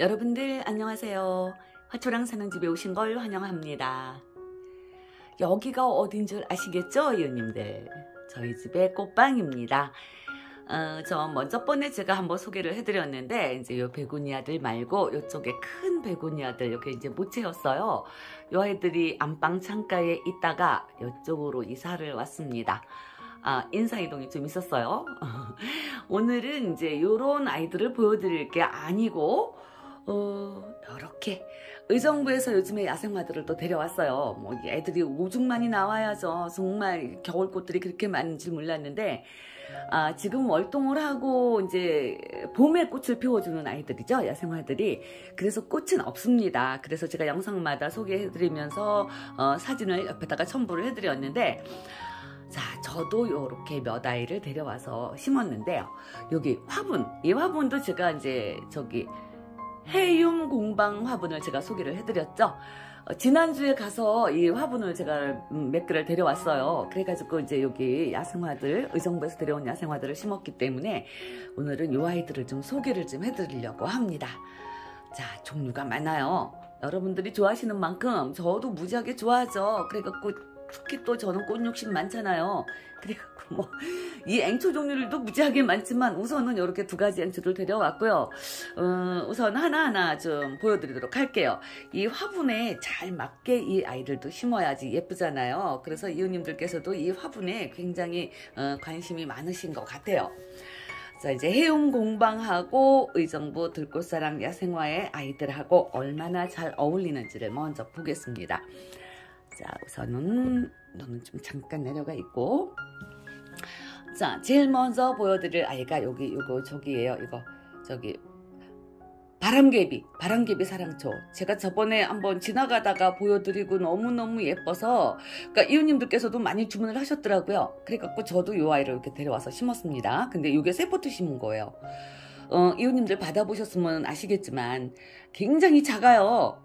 여러분들 안녕하세요. 화초랑 사는 집에 오신 걸 환영합니다. 여기가 어딘 줄 아시겠죠, 이웃님들? 저희 집의 꽃방입니다. 먼저 번에 제가 한번 소개를 해드렸는데, 이제 요 베고니아들 말고, 요쪽에 큰 베고니아들, 이렇게 이제 못 채웠어요. 요 아이들이 안방 창가에 있다가, 요쪽으로 이사를 왔습니다. 인사이동이 좀 있었어요. 오늘은 이제 요런 아이들을 보여드릴 게 아니고, 이렇게 의정부에서 요즘에 야생화들을 또 데려왔어요. 뭐 애들이 오죽 많이 나와야죠. 정말 겨울꽃들이 그렇게 많은지 몰랐는데, 지금 월동을 하고 이제 봄에 꽃을 피워주는 아이들이죠. 야생화들이. 그래서 꽃은 없습니다. 그래서 제가 영상마다 소개해드리면서 사진을 옆에다가 첨부를 해드렸는데, 자, 저도 요렇게 몇 아이를 데려와서 심었는데요. 여기 화분, 이 화분도 제가 이제 해움 공방 화분을 제가 소개를 해드렸죠. 지난주에 가서 이 화분을 제가 몇 개를 데려왔어요. 그래가지고 이제 여기 야생화들, 의정부에서 데려온 야생화들을 심었기 때문에 오늘은 이 아이들을 좀 소개를 좀 해드리려고 합니다. 자, 종류가 많아요. 여러분들이 좋아하시는 만큼 저도 무지하게 좋아하죠. 그래갖고 특히 또 저는 꽃 욕심 많잖아요. 그래갖고 이 앵초 종류들도 무지하게 많지만 우선은 이렇게 두 가지 앵초를 데려왔고요. 우선 하나하나 좀 보여드리도록 할게요. 이 화분에 잘 맞게 이 아이들도 심어야지 예쁘잖아요. 그래서 이웃님들께서도 이 화분에 굉장히 관심이 많으신 것 같아요. 자, 이제 해움 공방하고 의정부 들꽃사랑 야생화의 아이들하고 얼마나 잘 어울리는지를 먼저 보겠습니다. 자, 우선은 너는 좀 잠깐 내려가 있고, 자, 제일 먼저 보여드릴 아이가 저기예요. 바람개비 사랑초. 제가 저번에 한번 지나가다가 보여드리고 너무너무 예뻐서, 그러니까 이웃님들께서도 많이 주문을 하셨더라고요. 그래갖고 저도 이 아이를 이렇게 데려와서 심었습니다. 근데 이게 세 포트 심은 거예요. 이웃님들 받아보셨으면 아시겠지만 굉장히 작아요.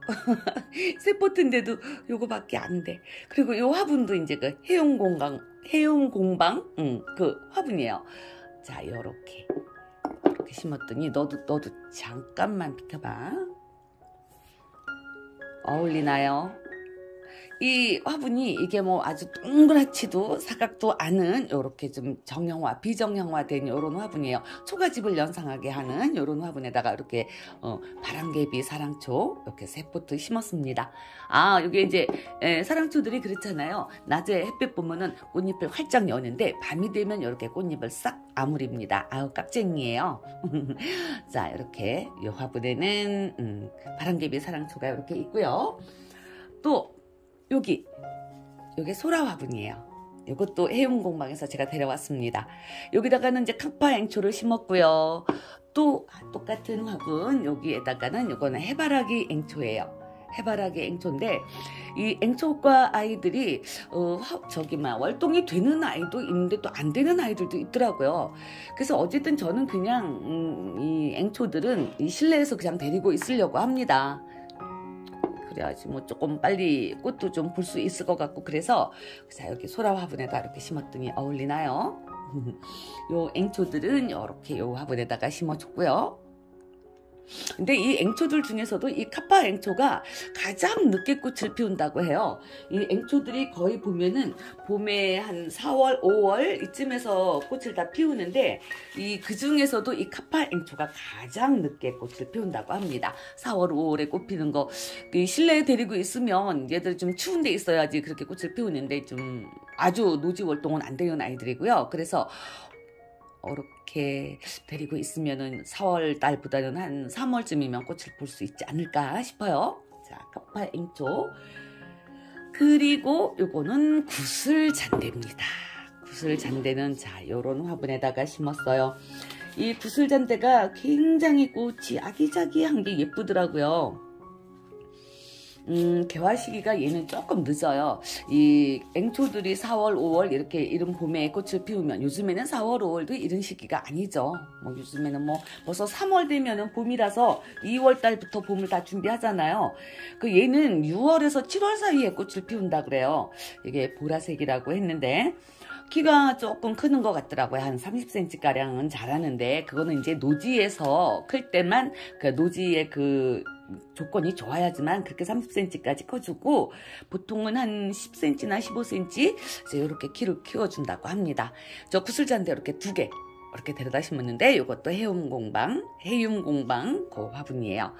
세 포트인데도 요거밖에 안 돼. 그리고 요 화분도 이제 그 해움 공방 그 화분이에요. 자, 요렇게 심었더니 너도 잠깐만 비켜봐. 어울리나요? 이 화분이 이게 뭐 아주 동그랗지도 사각도 않은 요렇게 좀 정형화, 비정형화된 요런 화분이에요. 초가집을 연상하게 하는 요런 화분에다가 이렇게 바람개비 사랑초 이렇게 세 포트 심었습니다. 이게 이제 사랑초들이 그렇잖아요. 낮에 햇빛 보면은 꽃잎을 활짝 여는데 밤이 되면 이렇게 꽃잎을 싹 아무립니다. 깍쟁이에요. 자, 이렇게 요 화분에는 바람개비 사랑초가 이렇게 있고요. 또 여기 소라 화분이에요. 이것도 해움 공방에서 제가 데려왔습니다. 여기다가는 이제 카파 앵초를 심었고요. 또 똑같은 화분 여기에다가는 이거는 해바라기 앵초예요. 해바라기 앵초인데 이 앵초과 아이들이 월동이 되는 아이도 있는데 또 안 되는 아이들도 있더라고요. 그래서 어쨌든 저는 그냥 이 앵초들은 이 실내에서 그냥 데리고 있으려고 합니다. 그래야지 뭐 조금 빨리 꽃도 좀 볼 수 있을 것 같고. 그래서 자, 여기 소라 화분에다 이렇게 심었더니 어울리나요? 요 앵초들은 이렇게 요 화분에다가 심어줬고요. 근데 이 앵초들 중에서도 이 카파 앵초가 가장 늦게 꽃을 피운다고 해요. 이 앵초들이 거의 보면은 봄에 한 4월, 5월 이쯤에서 꽃을 다 피우는데 그 중에서도 이 카파 앵초가 가장 늦게 꽃을 피운다고 합니다. 4월, 5월에 꽃 피는 거 실내에 데리고 있으면 얘들 좀 추운 데 있어야지 그렇게 꽃을 피우는데 좀 아주 노지 월동은 안 되는 아이들이고요. 그래서 이렇게 데리고 있으면은 4월 달보다는 한 3월쯤이면 꽃을 볼 수 있지 않을까 싶어요. 자, 카파 앵초. 그리고 요거는 구슬잔대입니다. 구슬잔대는 자, 요런 화분에다가 심었어요. 이 구슬잔대가 굉장히 꽃이 아기자기한 게 예쁘더라고요. 개화 시기가 얘는 조금 늦어요. 이 앵초들이 4월, 5월 이렇게 이른 봄에 꽃을 피우면 요즘에는 4월, 5월도 이른 시기가 아니죠. 뭐 요즘에는 뭐 벌써 3월 되면은 봄이라서 2월 달부터 봄을 다 준비하잖아요. 얘는 6월에서 7월 사이에 꽃을 피운다 그래요. 이게 보라색이라고 했는데 키가 조금 크는 것 같더라고요. 한 30cm가량은 자라는데, 그거는 이제 노지에서 클 때만, 그 노지의 그 조건이 좋아야지만 그렇게 30cm까지 커주고, 보통은 한 10cm나 15cm, 이제 이렇게 키를 키워준다고 합니다. 저 구슬잔데 이렇게 2개, 이렇게 데려다 심었는데, 이것도 해움공방 그 화분이에요.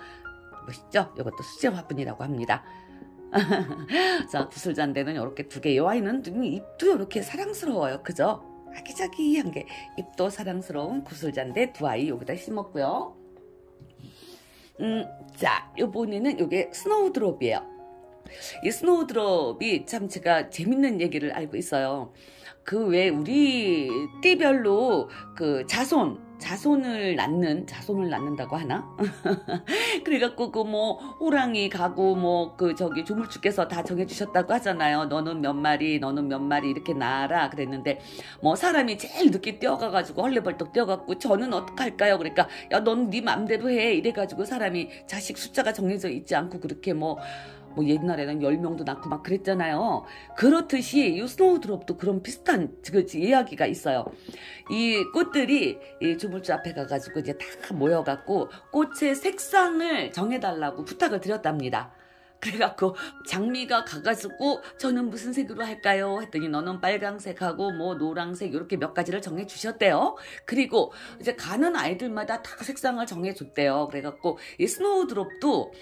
멋있죠? 이것도 수제 화분이라고 합니다. 자, 구슬잔대는 이렇게 2개. 이 아이는 입도 이렇게 사랑스러워요. 그죠? 아기자기한 게 입도 사랑스러운 구슬잔대 2아이 여기다 심었고요. 자, 요번에는 요게 스노우드롭이에요. 이 스노우드롭이 참 제가 재밌는 얘기를 알고 있어요. 그 왜 우리 띠별로 그 자손을 낳는다고 하나? 그래갖고 그 뭐 호랑이 가구 뭐 그 저기 조물주께서 다 정해주셨다고 하잖아요. 너는 몇 마리 이렇게 낳아라 그랬는데, 뭐 사람이 제일 늦게 뛰어가가지고 헐레벌떡 뛰어갖고 저는 어떡할까요? 그러니까 야, 넌 네 맘대로 해 이래가지고 사람이 자식 숫자가 정해져 있지 않고 그렇게 뭐 옛날에는 10명도 낳고 막 그랬잖아요. 그렇듯이 이 스노우드롭도 그런 비슷한 이야기가 있어요. 이 꽃들이 이 조물주 앞에 가가지고 이제 다 모여갖고 꽃의 색상을 정해달라고 부탁을 드렸답니다. 그래갖고 장미가 가가지고 저는 무슨 색으로 할까요? 했더니 너는 빨강색하고 뭐 노랑색 이렇게 몇 가지를 정해주셨대요. 그리고 이제 가는 아이들마다 다 색상을 정해줬대요. 그래갖고 이 스노우드롭도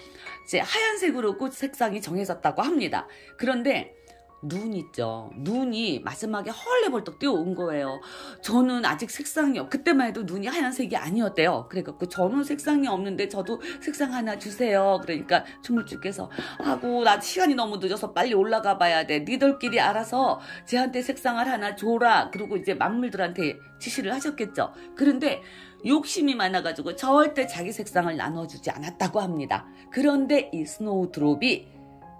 이제 하얀색으로 꽃 색상이 정해졌다고 합니다. 그런데 눈 있죠. 눈이 마지막에 헐레벌떡 뛰어온 거예요. 저는 아직 색상이 그때만 해도 눈이 하얀색이 아니었대요. 그래갖고 저는 색상이 없는데 저도 색상 하나 주세요. 그러니까 조물주께서 하고 나 시간이 너무 늦어서 빨리 올라가 봐야 돼. 니들끼리 알아서 쟤한테 색상을 하나 줘라. 그리고 이제 만물들한테 지시를 하셨겠죠. 그런데 욕심이 많아가지고 절대 자기 색상을 나눠주지 않았다고 합니다. 그런데 이 스노우드롭이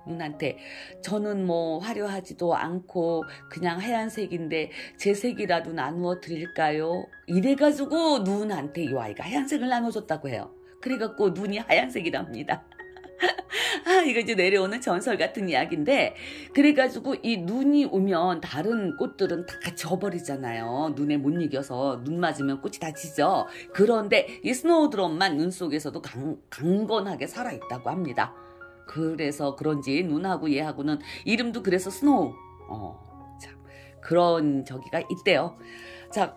눈한테 저는 뭐 화려하지도 않고 그냥 하얀색인데 제 색이라도 나누어 드릴까요? 이래가지고 눈한테 이 아이가 하얀색을 나눠줬다고 해요. 그래갖고 눈이 하얀색이랍니다. 이거 이제 내려오는 전설 같은 이야기인데, 그래가지고 이 눈이 오면 다른 꽃들은 다 져버리잖아요. 눈에 못 이겨서 눈 맞으면 꽃이 다 지죠. 그런데 이 스노우드롭만 눈 속에서도 강건하게 살아있다고 합니다. 그래서 그런지 눈하고 얘하고는 이름도 그래서 스노우. 참 그런 저기가 있대요. 자,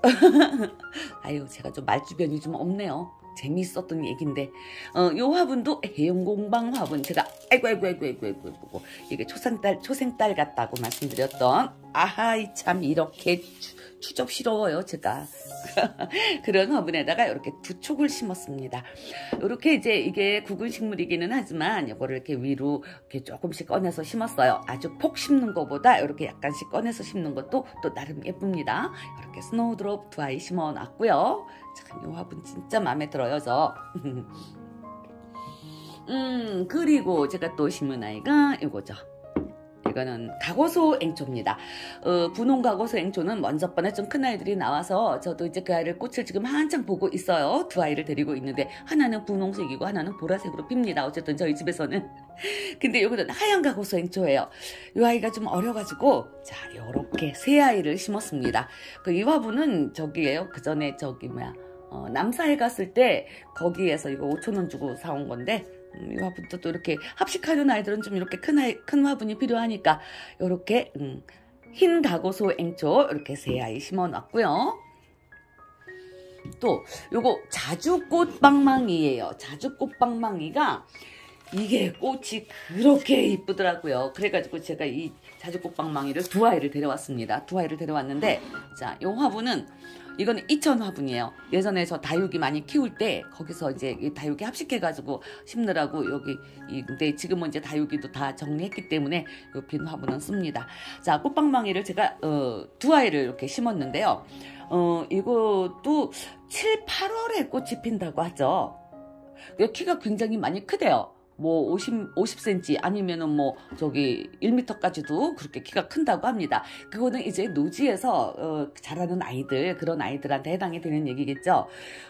아유 제가 좀 말주변이 좀 없네요. 재미있었던 얘기인데, 요 화분도 해움공방 화분. 제가 아이고 이게 초생딸 같다고 말씀드렸던, 참 이렇게 추접스러워요 제가. 그런 화분에다가 이렇게 2촉을 심었습니다. 이렇게 이제 이게 굵은 식물이기는 하지만 이거를 이렇게 위로 이렇게 조금씩 꺼내서 심었어요. 아주 폭 심는 것보다 이렇게 약간씩 꺼내서 심는 것도 또 나름 예쁩니다. 이렇게 스노우드롭 2아이 심어놨고요. 참 이 화분 진짜 마음에 들어요 저. 그리고 제가 또 심은 아이가 이거죠. 이거는 가고소 앵초입니다. 분홍 가고소 앵초는 먼저 번에 좀 큰 아이들이 나와서 저도 이제 그 아이를 꽃을 지금 한창 보고 있어요. 2아이를 데리고 있는데 하나는 분홍색이고 하나는 보라색으로 핍니다. 어쨌든 저희 집에서는. 근데 이거는 하얀 가고소 앵초예요. 이 아이가 좀 어려가지고 자 요렇게 3아이를 심었습니다. 이 화분은 저기예요. 그 전에 저기 남사에 갔을 때 거기에서 이거 5,000원 주고 사온 건데, 이 화분도 또 이렇게 합식하는 아이들은 좀 이렇게 큰 화분이 필요하니까 이렇게 흰 가고소 앵초 이렇게 3아이 심어놨고요. 또 요거 자주꽃 방망이에요. 자주꽃 방망이가 이게 꽃이 그렇게 이쁘더라고요. 그래가지고 제가 이 자주꽃 방망이를 2아이를 데려왔습니다. 2아이를 데려왔는데, 자, 요 화분은 이거는 이천 화분이에요. 예전에 저 다육이 많이 키울 때 거기서 이제 이 다육이 합식해가지고 심느라고 여기 근데 지금은 이제 다육이도 다 정리했기 때문에 이 빈 화분은 씁니다. 자, 꽃방망이를 제가 2아이를 이렇게 심었는데요. 이것도 7, 8월에 꽃이 핀다고 하죠. 키가 굉장히 많이 크대요. 뭐 50cm 아니면은 뭐 저기 1m까지도 그렇게 키가 큰다고 합니다. 그거는 이제 노지에서 자라는 아이들, 그런 아이들한테 해당이 되는 얘기겠죠.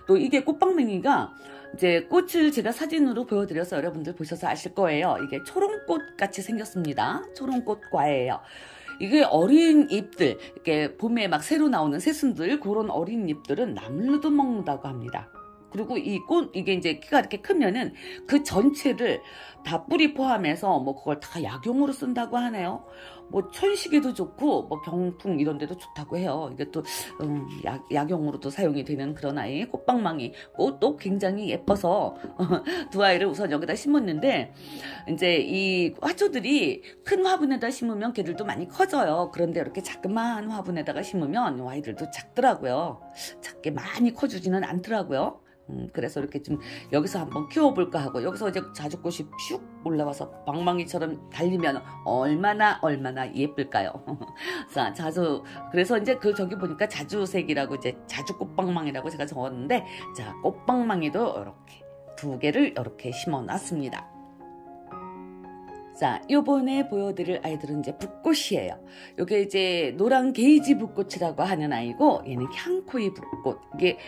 또 이게 꽃방망이가 이제 꽃을 제가 사진으로 보여드려서 여러분들 보셔서 아실 거예요. 이게 초롱꽃 같이 생겼습니다. 초롱꽃 과예요. 이게 어린 잎들, 이렇게 봄에 막 새로 나오는 새순들, 그런 어린 잎들은 나물로도 먹는다고 합니다. 그리고 이게 이제 키가 이렇게 크면은 그 전체를 다 뿌리 포함해서 뭐 그걸 다 약용으로 쓴다고 하네요. 뭐 천식에도 좋고 뭐 병풍 이런 데도 좋다고 해요. 이게 또 약용으로도 사용이 되는 그런 아이, 꽃방망이. 꽃도 굉장히 예뻐서 두 아이를 우선 여기다 심었는데, 이제 이 화초들이 큰 화분에다 심으면 걔들도 많이 커져요. 그런데 이렇게 자그마한 화분에다가 심으면 아이들도 작더라고요. 작게 많이 커주지는 않더라고요. 그래서 이렇게 좀 여기서 한번 키워볼까 하고, 여기서 이제 자주꽃이 슉 올라와서 방망이처럼 달리면 얼마나 예쁠까요? 자, 그래서 이제 저기 보니까 자주색이라고, 이제 자주꽃방망이라고 제가 적었는데, 자, 꽃방망이도 이렇게 2개를 이렇게 심어 놨습니다. 자, 요번에 보여드릴 아이들은 이제 붓꽃이에요. 요게 이제 노란 게이지 붓꽃이라고 하는 아이고, 얘는 향코이 붓꽃. 이게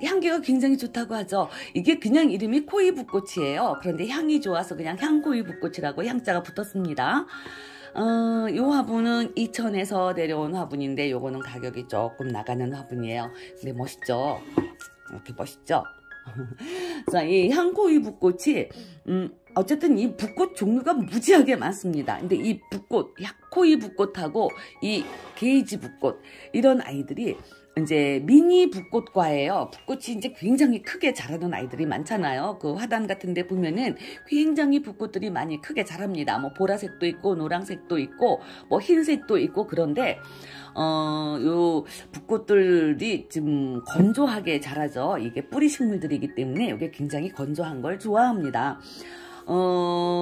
향기가 굉장히 좋다고 하죠. 이게 그냥 이름이 코이 붓꽃이에요. 그런데 향이 좋아서 그냥 향코이 붓꽃이라고 향자가 붙었습니다. 요 화분은 이천에서 내려온 화분인데, 요거는 가격이 조금 나가는 화분이에요. 근데 멋있죠? 이렇게 멋있죠? 자, 이 향코이 붓꽃이 어쨌든 이 붓꽃 종류가 무지하게 많습니다. 근데 이 붓꽃, 향코이 붓꽃하고 이 게이지 붓꽃, 이런 아이들이 이제 미니 붓꽃과예요. 붓꽃이 이제 굉장히 크게 자라는 아이들이 많잖아요. 그 화단 같은 데 보면은 굉장히 붓꽃들이 많이 크게 자랍니다. 뭐 보라색도 있고 노란색도 있고 뭐 흰색도 있고. 그런데 요 붓꽃들이 좀 건조하게 자라죠. 이게 뿌리 식물들이기 때문에 이게 굉장히 건조한 걸 좋아합니다.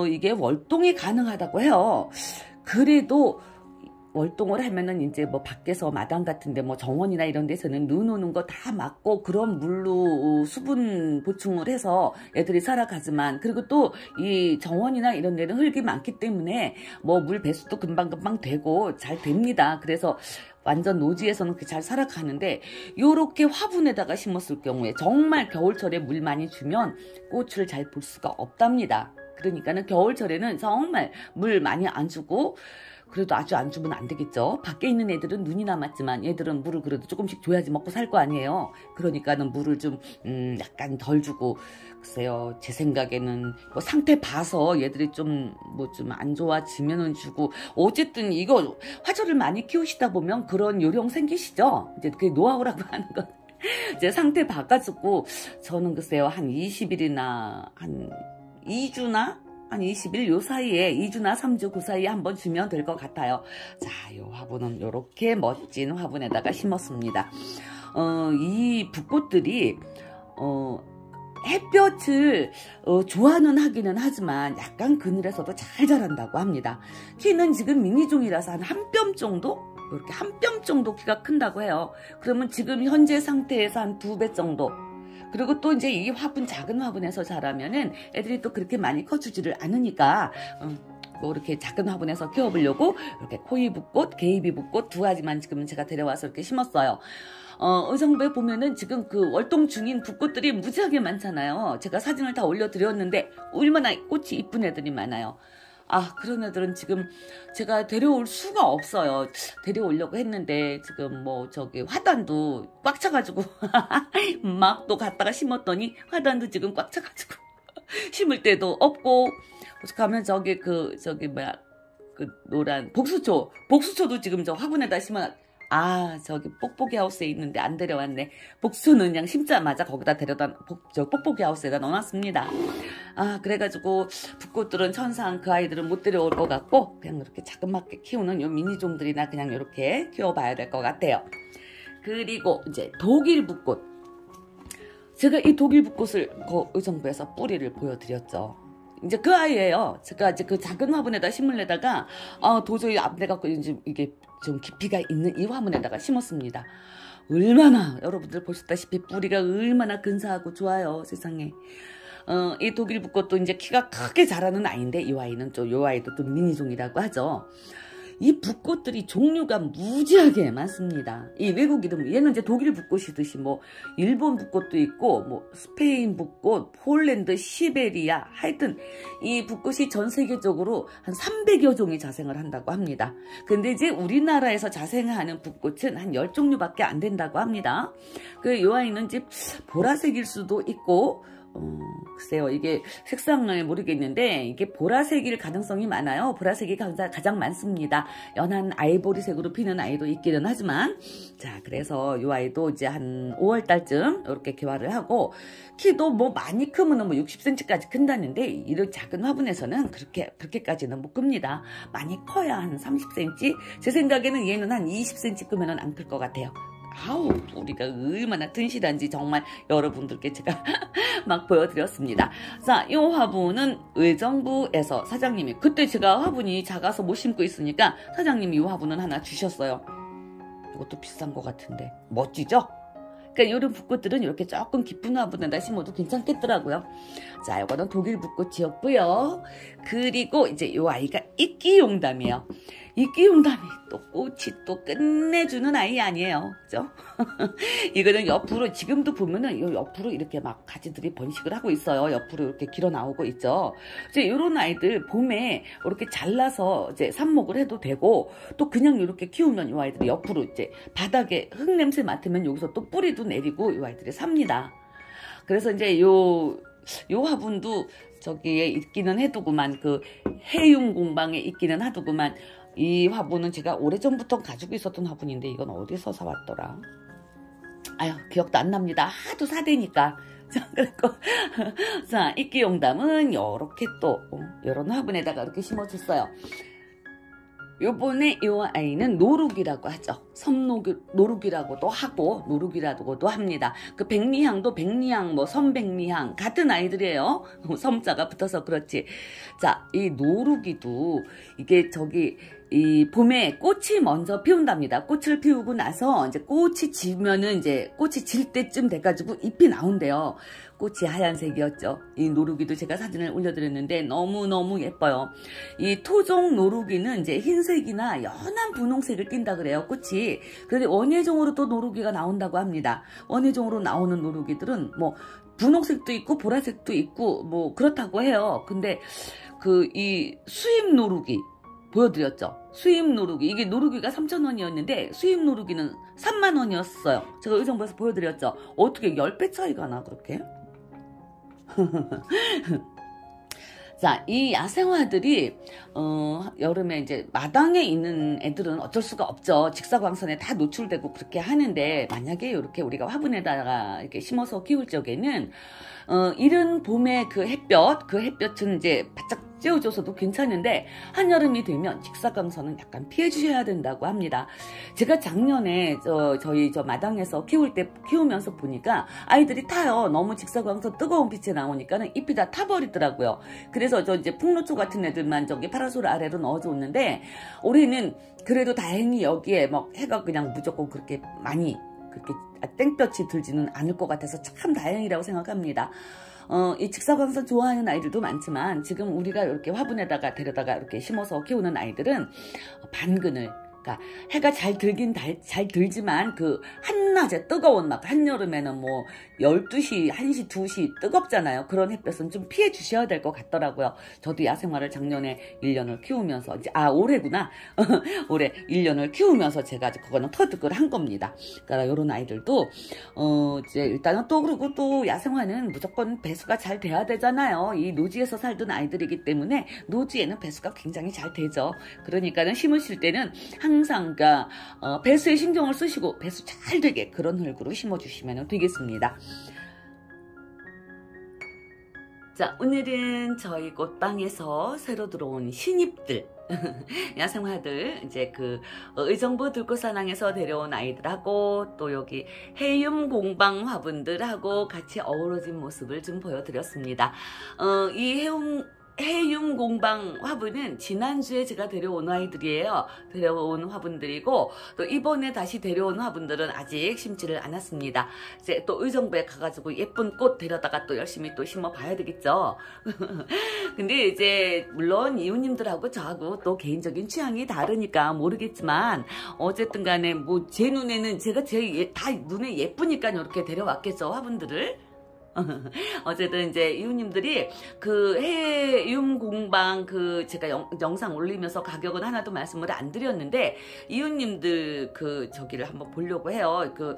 이게 월동이 가능하다고 해요. 그래도 월동을 하면은 이제 뭐 밖에서 마당 같은데 뭐 정원이나 이런 데서는 눈 오는 거 다 막고 그런 물로 수분 보충을 해서 애들이 살아가지만, 그리고 또 이 정원이나 이런 데는 흙이 많기 때문에 뭐 물 배수도 금방금방 되고 잘 됩니다. 그래서 완전 노지에서는 잘 살아가는데, 요렇게 화분에다가 심었을 경우에 정말 겨울철에 물 많이 주면 꽃을 잘 볼 수가 없답니다. 그러니까는 겨울철에는 정말 물 많이 안 주고, 그래도 아주 안 주면 안 되겠죠. 밖에 있는 애들은 눈이 남았지만 얘들은 물을 그래도 조금씩 줘야지 먹고 살 거 아니에요. 그러니까는 물을 좀 약간 덜 주고, 글쎄요, 제 생각에는 뭐 상태 봐서 얘들이 좀 뭐 좀 안 좋아지면은 주고, 어쨌든 이거 화초를 많이 키우시다 보면 그런 요령 생기시죠. 이제 그게 노하우라고 하는 건 이제 상태 봐가지고, 저는 글쎄요 한 20일이나 한 2주나 한 20일 요 사이에, 2주나 3주 그 사이에 한번 주면 될 것 같아요. 자, 요 화분은 요렇게 멋진 화분에다가 심었습니다. 이 붓꽃들이 햇볕을 좋아는 하기는 하지만 약간 그늘에서도 잘 자란다고 합니다. 키는 지금 미니종이라서 한 뼘 정도? 이렇게 한 뼘 정도 키가 큰다고 해요. 그러면 지금 현재 상태에서 한 2배 정도. 그리고 또 이제 이 화분, 작은 화분에서 자라면은 애들이 또 그렇게 많이 커주지를 않으니까, 뭐 이렇게 작은 화분에서 키워보려고 이렇게 코이 붓꽃, 게이비 붓꽃 2가지만 지금 제가 데려와서 이렇게 심었어요. 의정부에 보면은 지금 그 월동 중인 붓꽃들이 무지하게 많잖아요. 제가 사진을 다 올려드렸는데 얼마나 꽃이 이쁜 애들이 많아요. 아, 그런 애들은 지금 제가 데려올 수가 없어요. 데려오려고 했는데 지금 뭐 저기 화단도 꽉 차가지고 막 또 갔다가 심었더니 화단도 지금 꽉 차가지고 심을 데도 없고, 가면 저기 뭐야, 그 노란 복수초도 지금 저 화분에다 심어. 저기 뽁뽁이 하우스에 있는데 안 데려왔네. 복수는 그냥 심자마자 거기다 저 뽁뽁이 하우스에다 넣어놨습니다. 그래가지고 붓꽃들은 천상 그 아이들은 못 데려올 것 같고, 그냥 이렇게 자그맣게 키우는 요 미니종들이나 그냥 이렇게 키워봐야 될 것 같아요. 그리고 이제 독일 붓꽃. 제가 이 독일 붓꽃을 의정부에서 뿌리를 보여드렸죠. 이제 그 아이예요. 제가 이제 그 작은 화분에다 심으려다가 도저히 안 돼갖고 이제 이게 좀 깊이가 있는 이 화분에다가 심었습니다. 얼마나, 여러분들 보셨다시피 뿌리가 얼마나 근사하고 좋아요, 세상에. 이 독일 붓꽃도 이제 키가 크게 자라는 아이인데, 요 아이도 좀 미니종이라고 하죠. 이 붓꽃들이 종류가 무지하게 많습니다. 이 외국 이름, 얘는 이제 독일 붓꽃이듯이 뭐 일본 붓꽃도 있고 뭐 스페인 붓꽃, 폴란드, 시베리아, 하여튼 이 붓꽃이 전 세계적으로 한 300여 종이 자생을 한다고 합니다. 근데 이제 우리나라에서 자생하는 붓꽃은 한 10종류밖에 안 된다고 합니다. 요 아이는 이제 보라색일 수도 있고 글쎄요, 이게 색상을 모르겠는데 이게 보라색일 가능성이 많아요. 보라색이 가장 많습니다. 연한 아이보리색으로 피는 아이도 있기는 하지만, 자, 그래서 이 아이도 이제 한 5월 달쯤 이렇게 개화를 하고, 키도 뭐 많이 크면 뭐 60cm까지 큰다는데 이런 작은 화분에서는 그렇게까지는 못 큽니다. 많이 커야 한 30cm. 제 생각에는 얘는 한 20cm 크면은 안 클 것 같아요. 아우, 우리가 얼마나 튼실한지 정말 여러분들께 제가 막 보여드렸습니다. 자, 이 화분은 의정부에서 사장님이, 그때 제가 화분이 작아서 못 심고 있으니까 사장님이 이 화분은 하나 주셨어요. 이것도 비싼 것 같은데 멋지죠? 그러니까 이런 붓꽃들은 이렇게 조금 깊은 화분에다 심어도 괜찮겠더라고요. 자, 이거는 독일 붓꽃이었고요. 그리고 이제 이 아이가 이끼용담이에요. 이끼용담이 또 꽃이 또 끝내주는 아이 아니에요. 그죠? 이거는 옆으로, 지금도 보면은 이 옆으로 이렇게 막 가지들이 번식을 하고 있어요. 옆으로 이렇게 길어 나오고 있죠. 이제 이런 아이들 봄에 이렇게 잘라서 이제 삽목을 해도 되고, 또 그냥 이렇게 키우면 이 아이들이 옆으로 이제 바닥에 흙 냄새 맡으면 여기서 또 뿌리도 내리고 이 아이들이 삽니다. 그래서 이제 요 화분도 저기에 있기는 해두고만, 그 해융 공방에 있기는 하두고만, 이 화분은 제가 오래전부터 가지고 있었던 화분인데 이건 어디서 사왔더라? 아유, 기억도 안 납니다. 하도 사대니까. 자, 그리고 자, 이끼용담은 요렇게 또 요런 화분에다가 이렇게 심어줬어요. 요번에 이 아이는 노룩이라고 하죠. 섬노룩이라고도 하고 노룩이라고도 합니다. 그 백리향도 백리향, 뭐 섬백리향 같은 아이들이에요. 섬자가 붙어서 그렇지. 자, 이 노룩이도 이게 이 봄에 꽃이 먼저 피운답니다. 꽃을 피우고 나서 이제 꽃이 지면은 이제 꽃이 질 때쯤 돼가지고 잎이 나온대요. 꽃이 하얀색이었죠. 이 노루기도 제가 사진을 올려드렸는데 너무너무 예뻐요. 이 토종 노루기는 이제 흰색이나 연한 분홍색을 띈다 그래요, 꽃이. 그런데 원예종으로 또 노루기가 나온다고 합니다. 원예종으로 나오는 노루기들은 뭐 분홍색도 있고 보라색도 있고 뭐 그렇다고 해요. 근데 이 수입 노루기 보여드렸죠. 수입 노루기. 이게 노루기가 3,000원이었는데 수입 노루기는 30,000원이었어요. 제가 의정부에서 보여드렸죠. 어떻게 10배 차이가 나 그렇게? 자, 이 야생화들이 여름에 이제 마당에 있는 애들은 어쩔 수가 없죠. 직사광선에 다 노출되고 그렇게 하는데, 만약에 이렇게 우리가 화분에다가 이렇게 심어서 키울 적에는 이른 봄에 그 햇볕은 이제 바짝 쬐어줘서도 괜찮은데 한여름이 되면 직사광선은 약간 피해 주셔야 된다고 합니다. 제가 작년에 저희 마당에서 키우면서 보니까 아이들이 타요. 너무 직사광선 뜨거운 빛이 나오니까는 잎이 다 타버리더라고요. 그래서 이제 풍노초 같은 애들만 저기 파라솔 아래로 넣어줬는데, 올해는 그래도 다행히 여기에 막 해가 그냥 무조건 그렇게 많이 그렇게 땡볕이 들지는 않을 것 같아서 참 다행이라고 생각합니다. 이 직사광선 좋아하는 아이들도 많지만 지금 우리가 이렇게 화분에다가 데려다가 이렇게 심어서 키우는 아이들은 반그늘, 그러니까 해가 잘 들지만 그 한낮에 뜨거운 막 한여름에는 뭐 12시, 1시, 2시 뜨겁잖아요. 그런 햇볕은 좀 피해 주셔야 될 것 같더라고요. 저도 야생화를 작년에 1년을 키우면서 올해구나. 올해 1년을 키우면서 제가 그거는 터득을 한 겁니다. 그러니까 이런 아이들도 이제 일단은 또, 그리고 또 야생화는 무조건 배수가 잘 돼야 되잖아요. 이 노지에서 살던 아이들이기 때문에 노지에는 배수가 굉장히 잘 되죠. 그러니까는 심으실 때는 항상 배수에 신경을 쓰시고 배수 잘 되게 그런 흙으로 심어주시면 되겠습니다. 자, 오늘은 저희 꽃방에서 새로 들어온 신입들 야생화들, 이제 의정부 들꽃사랑에서 데려온 아이들하고 또 여기 해융 공방 화분들하고 같이 어우러진 모습을 좀 보여드렸습니다. 이 해융공방 화분은 지난주에 제가 데려온 아이들이에요. 데려온 화분들이고, 또 이번에 다시 데려온 화분들은 아직 심지를 않았습니다. 이제 또 의정부에 가가지고 예쁜 꽃 데려다가 또 열심히 또 심어봐야 되겠죠. 근데 이제 물론 이웃님들하고 저하고 또 개인적인 취향이 다르니까 모르겠지만, 어쨌든 간에 뭐 제 눈에는 제가 다 눈에 예쁘니까 이렇게 데려왔겠죠, 화분들을. 어쨌든 이제 이웃님들이 그 해융공방 그 제가 영상 올리면서 가격은 하나도 말씀을 안 드렸는데, 이웃님들 그 저기를 한번 보려고 해요. 그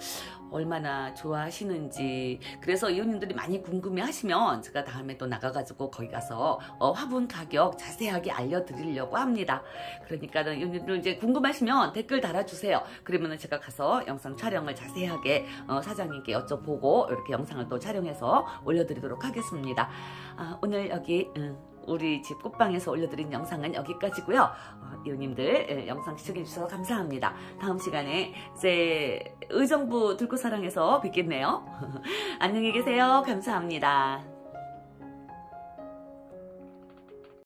얼마나 좋아하시는지. 그래서 이웃님들이 많이 궁금해 하시면 제가 다음에 또 나가가지고 거기 가서 화분 가격 자세하게 알려드리려고 합니다. 그러니까 이웃님들 이제 궁금하시면 댓글 달아주세요. 그러면은 제가 가서 영상 촬영을 자세하게 사장님께 여쭤보고 이렇게 영상을 또 촬영해서 올려드리도록 하겠습니다. 오늘 여기 우리 집 꽃방에서 올려드린 영상은 여기까지고요. 이웃님들 영상 시청해주셔서 감사합니다. 다음 시간에 이제 의정부 들꽃사랑에서 뵙겠네요. 안녕히 계세요. 감사합니다.